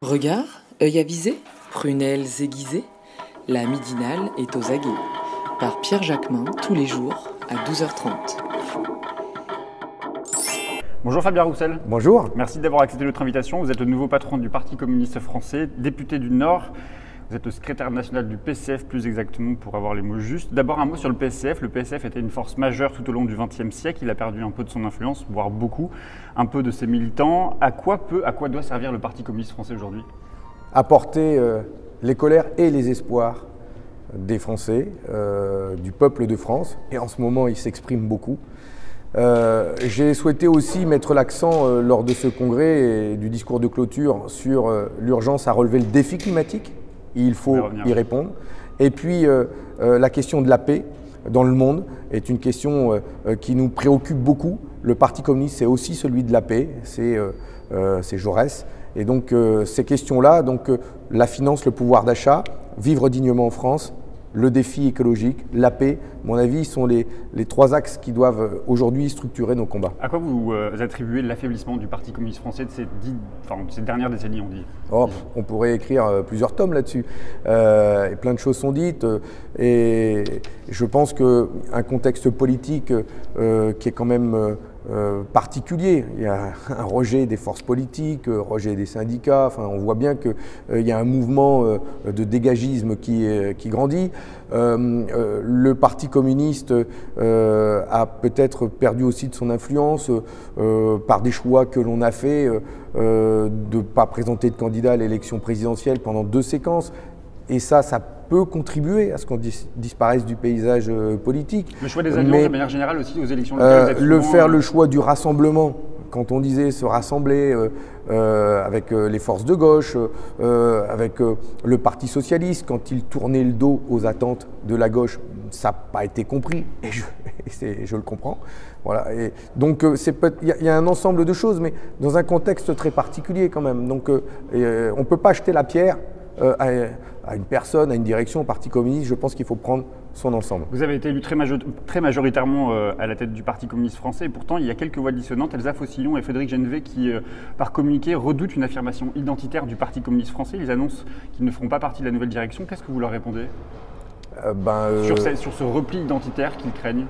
Regard, œil avisé, prunelles aiguisées, la midinale est aux aguets. Par Pierre Jacquemin, tous les jours, à 12h30. Bonjour Fabien Roussel. Bonjour. Merci d'avoir accepté notre invitation. Vous êtes le nouveau patron du Parti communiste français, député du Nord. Vous êtes le secrétaire national du PCF, plus exactement, pour avoir les mots justes. D'abord, un mot sur le PCF. Le PCF était une force majeure tout au long du XXe siècle. Il a perdu un peu de son influence, voire beaucoup, un peu de ses militants. À quoi doit servir le Parti communiste français aujourd'hui ? Apporter les colères et les espoirs des Français, du peuple de France. Et en ce moment, il s'exprime beaucoup. J'ai souhaité aussi mettre l'accent lors de ce congrès et du discours de clôture sur l'urgence à relever le défi climatique. Il faut y répondre. Et puis, la question de la paix dans le monde est une question qui nous préoccupe beaucoup. Le Parti communiste, c'est aussi celui de la paix, c'est Jaurès. Et donc, ces questions-là, la finance, le pouvoir d'achat, vivre dignement en France, le défi écologique, la paix, à mon avis, sont les trois axes qui doivent aujourd'hui structurer nos combats. À quoi vous attribuez l'affaiblissement du Parti communiste français de ces dernières décennies, on dit ? On pourrait écrire plusieurs tomes là-dessus. Et plein de choses sont dites. Et je pense qu'un contexte politique qui est quand même particulier. Il y a un rejet des forces politiques, rejet des syndicats. Enfin, on voit bien qu'il y a un mouvement de dégagisme qui grandit. Le Parti communiste a peut-être perdu aussi de son influence par des choix que l'on a fait de ne pas présenter de candidat à l'élection présidentielle pendant 2 séquences. Et ça peut contribuer à ce qu'on disparaisse du paysage politique. Le choix des alliances, de manière générale aussi, aux élections locales. Le choix du rassemblement, quand on disait se rassembler avec les forces de gauche, avec le Parti socialiste, quand il tournait le dos aux attentes de la gauche, ça n'a pas été compris, et je le comprends. Voilà. Et donc il y a un ensemble de choses, mais dans un contexte très particulier quand même. Donc on ne peut pas jeter la pierre à une personne, à une direction, au Parti communiste. Je pense qu'il faut prendre son ensemble. Vous avez été élu très majoritairement à la tête du Parti communiste français, et pourtant il y a quelques voix dissonantes, Elsa Faucillon et Frédéric Genvet, qui, par communiqué, redoutent une affirmation identitaire du Parti communiste français. Ils annoncent qu'ils ne feront pas partie de la nouvelle direction. Qu'est-ce que vous leur répondez sur ce repli identitaire qu'ils craignent?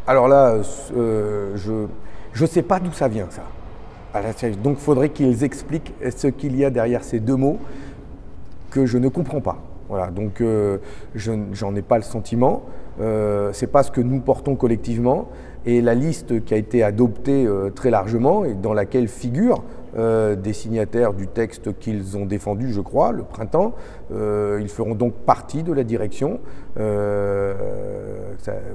Alors là, je ne sais pas d'où ça vient, ça. Donc il faudrait qu'ils expliquent ce qu'il y a derrière ces 2 mots que je ne comprends pas. Voilà, donc j'en ai pas le sentiment. C'est pas ce que nous portons collectivement. Et la liste qui a été adoptée très largement et dans laquelle figurent des signataires du texte qu'ils ont défendu, je crois, le printemps, ils feront donc partie de la direction.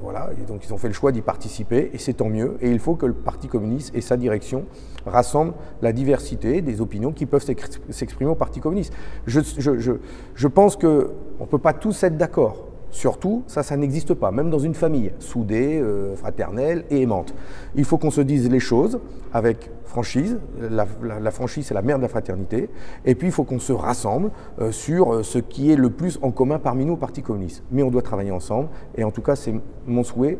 Voilà, et donc ils ont fait le choix d'y participer et c'est tant mieux. Et il faut que le Parti communiste et sa direction rassemblent la diversité des opinions qui peuvent s'exprimer au Parti communiste. Je pense qu'on ne peut pas tous être d'accord. Surtout, ça n'existe pas, même dans une famille soudée, fraternelle et aimante. Il faut qu'on se dise les choses avec franchise. La franchise, c'est la mère de la fraternité. Et puis, il faut qu'on se rassemble sur ce qui est le plus en commun parmi nous au Parti communiste. Mais on doit travailler ensemble. Et en tout cas, c'est mon souhait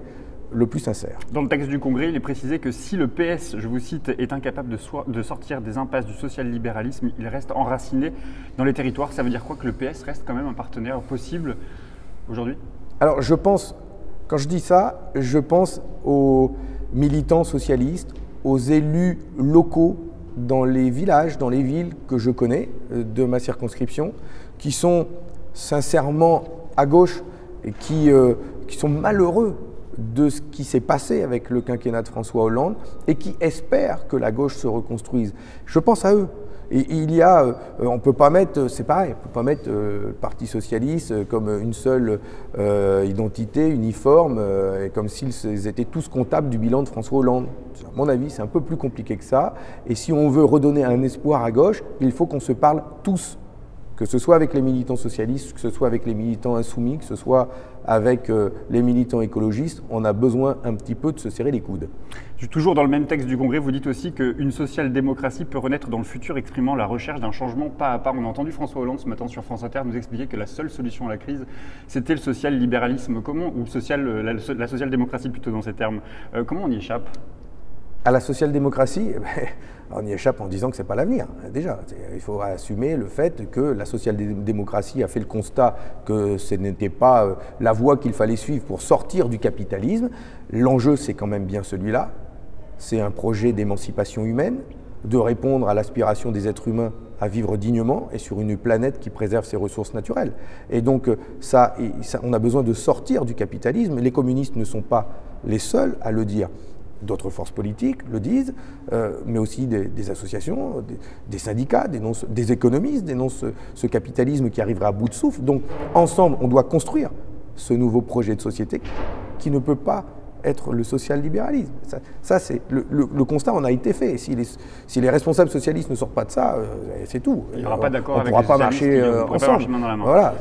le plus sincère. Dans le texte du Congrès, il est précisé que si le PS, je vous cite, est incapable de sortir des impasses du social-libéralisme, il reste enraciné dans les territoires. Ça veut dire quoi, que le PS reste quand même un partenaire possible aujourd'hui? Alors quand je dis ça, je pense aux militants socialistes, aux élus locaux dans les villages, dans les villes que je connais de ma circonscription, qui sont sincèrement à gauche et qui sont malheureux de ce qui s'est passé avec le quinquennat de François Hollande et qui espèrent que la gauche se reconstruise. Je pense à eux. Et il y a, on peut pas mettre, c'est pareil, on peut pas mettre le Parti socialiste comme une seule identité uniforme, et comme s'ils étaient tous comptables du bilan de François Hollande. À mon avis, c'est un peu plus compliqué que ça. Et si on veut redonner un espoir à gauche, il faut qu'on se parle tous. Que ce soit avec les militants socialistes, que ce soit avec les militants insoumis, que ce soit avec les militants écologistes, on a besoin un petit peu de se serrer les coudes. Toujours dans le même texte du Congrès, vous dites aussi qu'une social-démocratie peut renaître dans le futur, exprimant la recherche d'un changement pas à pas. On a entendu François Hollande ce matin sur France Inter nous expliquer que la seule solution à la crise, c'était le social-libéralisme. Ou la social-démocratie plutôt dans ces termes. Comment on y échappe? À la social-démocratie, on y échappe en disant que ce n'est pas l'avenir, déjà. Il faut assumer le fait que la social-démocratie a fait le constat que ce n'était pas la voie qu'il fallait suivre pour sortir du capitalisme. L'enjeu, c'est quand même bien celui-là. C'est un projet d'émancipation humaine, de répondre à l'aspiration des êtres humains à vivre dignement et sur une planète qui préserve ses ressources naturelles. Et donc, on a besoin de sortir du capitalisme. Les communistes ne sont pas les seuls à le dire. D'autres forces politiques le disent, mais aussi des associations, des syndicats, des économistes dénoncent ce capitalisme qui arriverait à bout de souffle. Donc, ensemble, on doit construire ce nouveau projet de société qui ne peut pas être le social-libéralisme. Ça c'est le constat en a été fait. Si les responsables socialistes ne sortent pas de ça, c'est tout. Il n'y aura pas d'accord avec les socialistes. On ne pourra pas marcher ensemble. Main dans la main. Voilà.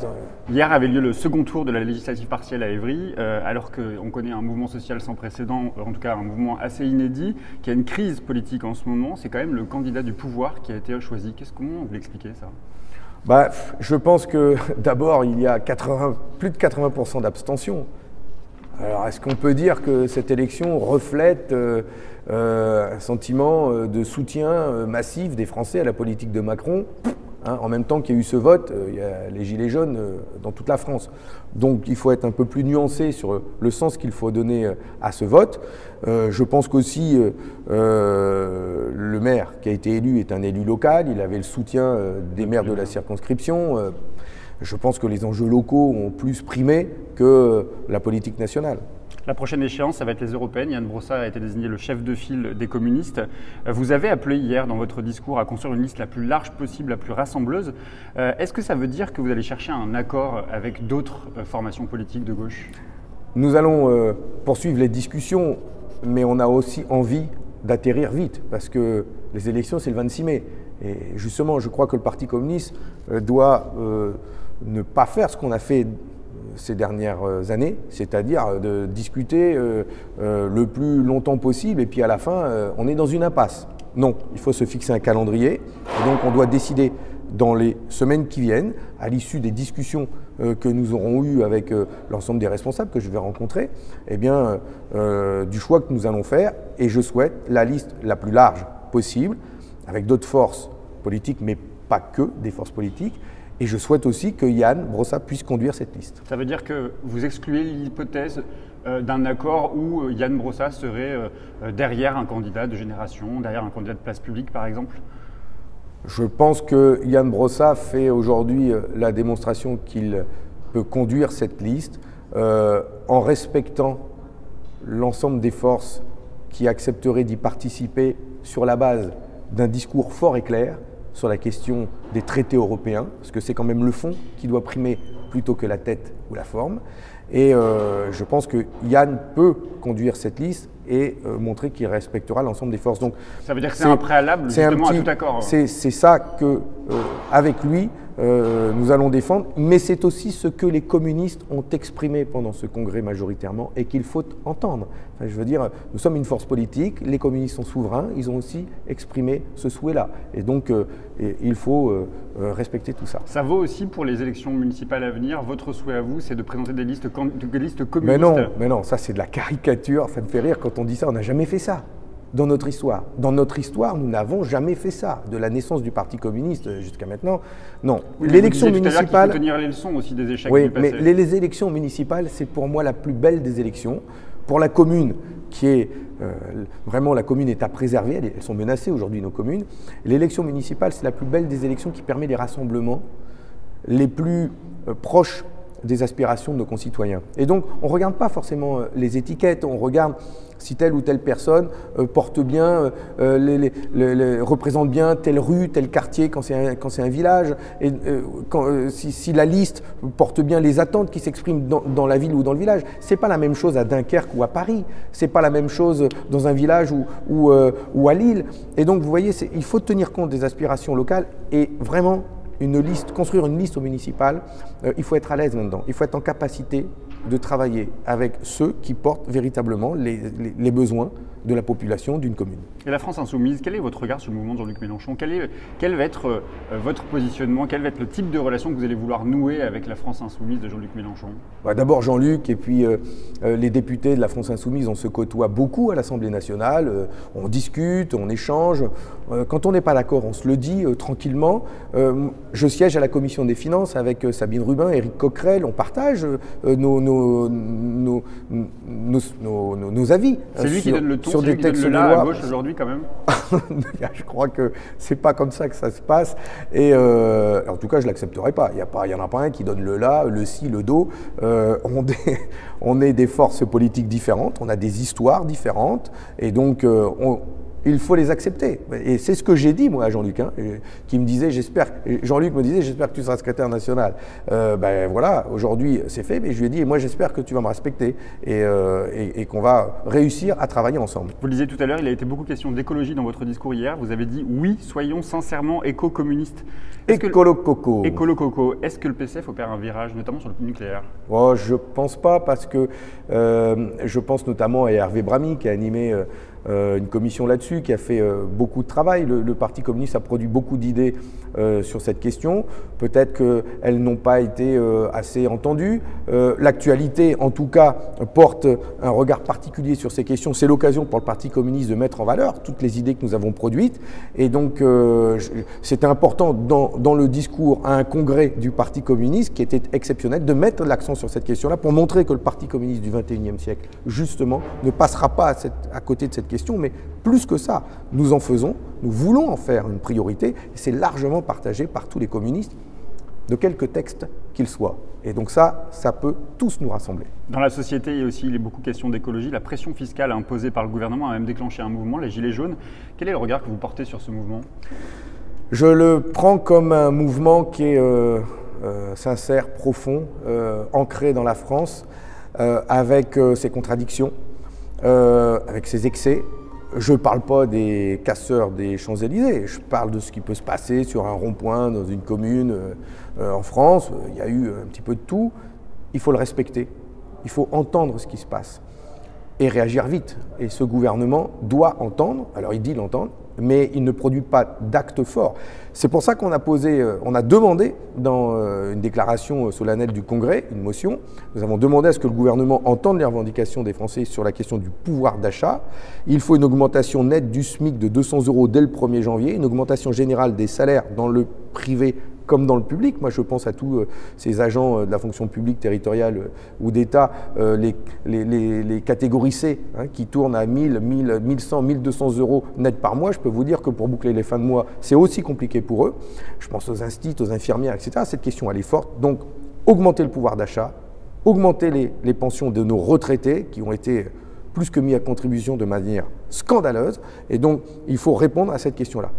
Hier avait lieu le second tour de la législative partielle à Évry, alors qu'on connaît un mouvement social sans précédent, en tout cas un mouvement assez inédit, qui a une crise politique en ce moment. C'est quand même le candidat du pouvoir qui a été choisi. Comment vous l'expliquez ça ? Je pense que d'abord, il y a plus de 80% d'abstention. Alors, est-ce qu'on peut dire que cette élection reflète un sentiment de soutien massif des Français à la politique de Macron, en même temps qu'il y a eu ce vote, il y a les Gilets jaunes dans toute la France. Donc il faut être un peu plus nuancé sur le sens qu'il faut donner à ce vote. Je pense qu'aussi le maire qui a été élu est un élu local, il avait le soutien des maires de la circonscription. Je pense que les enjeux locaux ont plus primé que la politique nationale. La prochaine échéance, ça va être les européennes. Yann Brossat a été désigné le chef de file des communistes. Vous avez appelé hier dans votre discours à construire une liste la plus large possible, la plus rassembleuse. Est-ce que ça veut dire que vous allez chercher un accord avec d'autres formations politiques de gauche ? Nous allons poursuivre les discussions, mais on a aussi envie d'atterrir vite, parce que les élections, c'est le 26 mai. Et justement, je crois que le Parti communiste doit ne pas faire ce qu'on a fait ces dernières années, c'est-à-dire de discuter le plus longtemps possible et puis à la fin, on est dans une impasse. Non, il faut se fixer un calendrier et donc on doit décider dans les semaines qui viennent, à l'issue des discussions que nous aurons eues avec l'ensemble des responsables que je vais rencontrer, du choix que nous allons faire et je souhaite la liste la plus large possible avec d'autres forces politiques, mais pas que des forces politiques. Et je souhaite aussi que Yann Brossat puisse conduire cette liste. Ça veut dire que vous excluez l'hypothèse d'un accord où Yann Brossat serait derrière un candidat de Génération, derrière un candidat de Place Publique par exemple ? Je pense que Yann Brossat fait aujourd'hui la démonstration qu'il peut conduire cette liste en respectant l'ensemble des forces qui accepteraient d'y participer sur la base d'un discours fort et clair sur la question des traités européens, parce que c'est quand même le fond qui doit primer plutôt que la tête ou la forme. Et je pense que Yann peut conduire cette liste et montrer qu'il respectera l'ensemble des forces. Donc, ça veut dire que c'est un préalable justement à tout accord. C'est ça que, avec lui, nous allons défendre, mais c'est aussi ce que les communistes ont exprimé pendant ce congrès majoritairement et qu'il faut entendre. Enfin, je veux dire, nous sommes une force politique, les communistes sont souverains, ils ont aussi exprimé ce souhait-là. Et donc, il faut respecter tout ça. Ça vaut aussi pour les élections municipales à venir. Votre souhait à vous, c'est de présenter des listes communistes. Mais non, ça c'est de la caricature, ça me fait rire quand on dit ça, on n'a jamais fait ça. Dans notre histoire. Dans notre histoire, nous n'avons jamais fait ça. De la naissance du Parti communiste jusqu'à maintenant, non. Oui, l'élection municipale. Il faut tenir les leçons aussi des échecs du passé. Mais les élections municipales, c'est pour moi la plus belle des élections. Pour la commune, qui est vraiment la commune est à préserver, elles sont menacées aujourd'hui nos communes. L'élection municipale, c'est la plus belle des élections qui permet les rassemblements les plus proches des aspirations de nos concitoyens. Et donc, on ne regarde pas forcément les étiquettes, on regarde si telle ou telle personne porte bien, représente bien telle rue, tel quartier quand c'est un village, et si la liste porte bien les attentes qui s'expriment dans la ville ou dans le village. Ce n'est pas la même chose à Dunkerque ou à Paris, ce n'est pas la même chose dans un village ou à Lille. Et donc, vous voyez, il faut tenir compte des aspirations locales et vraiment construire une liste au municipal, il faut être à l'aise là-dedans. Il faut être en capacité de travailler avec ceux qui portent véritablement les besoins, de la population d'une commune. Et la France Insoumise, quel est votre regard sur le mouvement de Jean-Luc Mélenchon? Quel va être votre positionnement? Quel va être le type de relation que vous allez vouloir nouer avec la France Insoumise de Jean-Luc Mélenchon? D'abord Jean-Luc et puis les députés de la France Insoumise, on se côtoie beaucoup à l'Assemblée nationale, on discute, on échange. Quand on n'est pas d'accord, on se le dit tranquillement. Je siège à la commission des finances avec Sabine Rubin, Éric Coquerel, on partage nos avis. C'est lui qui donne le ton, sur des textes de loi à gauche aujourd'hui quand même. Je crois que c'est pas comme ça que ça se passe. Et en tout cas, je l'accepterai pas. Il y en a pas un qui donne le là, le si, le do. On est des forces politiques différentes, on a des histoires différentes, et donc il faut les accepter. Et c'est ce que j'ai dit, moi, à Jean-Luc, qui me disait, Jean-Luc me disait, j'espère que tu seras secrétaire national. Voilà, aujourd'hui, c'est fait, mais je lui ai dit, moi, j'espère que tu vas me respecter et qu'on va réussir à travailler ensemble. Vous le disiez tout à l'heure, il a été beaucoup question d'écologie dans votre discours hier. Vous avez dit, oui, soyons sincèrement éco-communistes. Écolo-coco. Écolo-coco. Est-ce que le PCF opère un virage, notamment sur le nucléaire? Je pense pas, parce que je pense notamment à Hervé Bramy, qui a animé une commission là-dessus, qui a fait beaucoup de travail. Le Parti communiste a produit beaucoup d'idées sur cette question. Peut-être qu'elles n'ont pas été assez entendues. L'actualité, en tout cas, porte un regard particulier sur ces questions. C'est l'occasion pour le Parti communiste de mettre en valeur toutes les idées que nous avons produites. Et donc, c'était important dans le discours à un congrès du Parti communiste, qui était exceptionnel, de mettre l'accent sur cette question-là pour montrer que le Parti communiste du XXIe siècle, justement, ne passera pas à côté de cette question, mais plus que ça, nous voulons en faire une priorité, et c'est largement partagé par tous les communistes, de quelque texte qu'ils soient. Et donc ça peut tous nous rassembler. Dans la société, il y a aussi beaucoup question d'écologie. La pression fiscale imposée par le gouvernement a même déclenché un mouvement, les Gilets jaunes. Quel est le regard que vous portez sur ce mouvement? Je le prends comme un mouvement qui est sincère, profond, ancré dans la France, avec ses contradictions, avec ses excès. Je ne parle pas des casseurs des Champs-Élysées, je parle de ce qui peut se passer sur un rond-point dans une commune en France. Il y a eu un petit peu de tout. Il faut le respecter, il faut entendre ce qui se passe et réagir vite. Et ce gouvernement doit entendre, alors il dit l'entendre, mais il ne produit pas d'actes forts. C'est pour ça qu'on a demandé dans une déclaration solennelle du Congrès, une motion, nous avons demandé à ce que le gouvernement entende les revendications des Français sur la question du pouvoir d'achat. Il faut une augmentation nette du SMIC de 200 € dès le 1er janvier, une augmentation générale des salaires dans le privé comme dans le public. Moi, je pense à tous ces agents de la fonction publique territoriale ou d'État, les catégories C, qui tournent à 1000, 1100, 1200 € net par mois. Je peux vous dire que pour boucler les fins de mois, c'est aussi compliqué pour eux. Je pense aux instituts, aux infirmières, etc. Cette question, elle est forte. Donc, augmenter le pouvoir d'achat, augmenter les pensions de nos retraités qui ont été plus que mis à contribution de manière scandaleuse. Et donc, il faut répondre à cette question-là.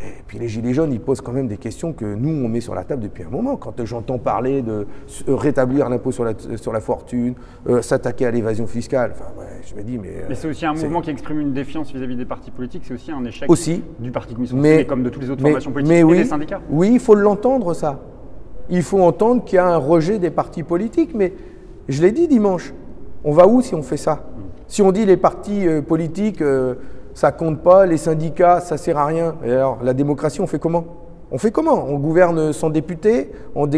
Et puis les Gilets jaunes, ils posent quand même des questions que nous, on met sur la table depuis un moment. Quand j'entends parler de rétablir l'impôt sur la fortune, s'attaquer à l'évasion fiscale, enfin, ouais, je me dis, mais c'est aussi un mouvement qui exprime une défiance vis-à-vis des partis politiques, c'est aussi un échec du Parti communiste, mais comme de toutes les autres formations politiques et des syndicats. Oui, il faut l'entendre, ça. Il faut entendre qu'il y a un rejet des partis politiques, mais je l'ai dit dimanche, on va où si on fait ça? Si on dit les partis politiques... ça compte pas, les syndicats, ça sert à rien. Et alors, la démocratie, on fait comment? On gouverne sans députés, on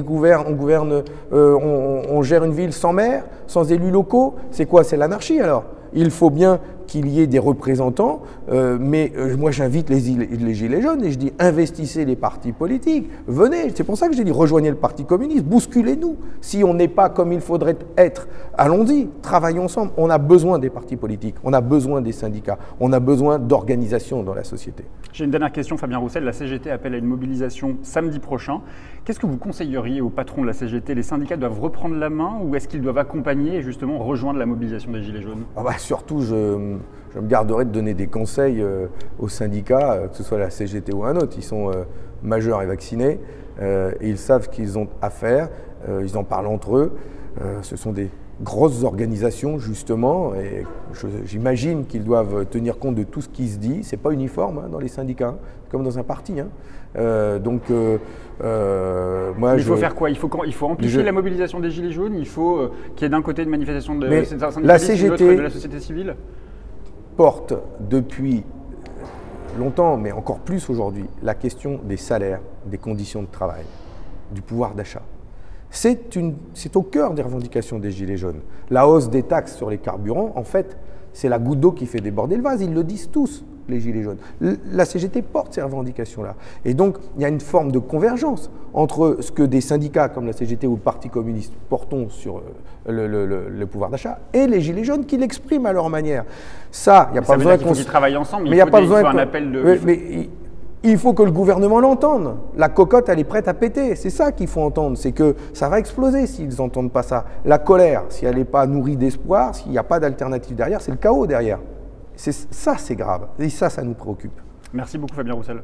gère une ville sans maire, sans élus locaux. C'est quoi? C'est l'anarchie alors. Il faut bien qu'il y ait des représentants, mais moi j'invite les Gilets jaunes et je dis investissez les partis politiques, venez, c'est pour ça que j'ai dit rejoignez le Parti communiste, bousculez-nous. Si on n'est pas comme il faudrait être, allons-y, travaillons ensemble. On a besoin des partis politiques, on a besoin des syndicats, on a besoin d'organisation dans la société. J'ai une dernière question, Fabien Roussel. La CGT appelle à une mobilisation samedi prochain. Qu'est-ce que vous conseilleriez aux patrons de la CGT? Les syndicats doivent reprendre la main ou est-ce qu'ils doivent accompagner et justement rejoindre la mobilisation des Gilets jaunes? Surtout, je me garderai de donner des conseils aux syndicats, que ce soit la CGT ou un autre. Ils sont majeurs et vaccinés, et ils savent ce qu'ils ont à faire, ils en parlent entre eux. Ce sont des grosses organisations, justement, et j'imagine qu'ils doivent tenir compte de tout ce qui se dit. Ce n'est pas uniforme dans les syndicats, comme dans un parti. Moi, il faut faire quoi? Il faut amplifier la mobilisation des Gilets jaunes? Il faut qu'il y ait d'un côté une manifestation de syndicalistes et de l'autre de la société civile? porte depuis longtemps, mais encore plus aujourd'hui, la question des salaires, des conditions de travail, du pouvoir d'achat. C'est au cœur des revendications des Gilets jaunes. La hausse des taxes sur les carburants, en fait, c'est la goutte d'eau qui fait déborder le vase. Ils le disent tous, les Gilets jaunes. La CGT porte ces revendications-là. Et donc, il y a une forme de convergence entre ce que des syndicats comme la CGT ou le Parti communiste portons sur le pouvoir d'achat et les Gilets jaunes qui l'expriment à leur manière. Ça, il n'y a pas besoin qu'on qu'ils travaillent ensemble, mais il faut un appel de... Il faut que le gouvernement l'entende. La cocotte, elle est prête à péter. C'est ça qu'il faut entendre. C'est que ça va exploser s'ils n'entendent pas ça. La colère, si elle n'est pas nourrie d'espoir, s'il n'y a pas d'alternative derrière, c'est le chaos derrière. Ça, c'est grave. Et ça nous préoccupe. Merci beaucoup, Fabien Roussel.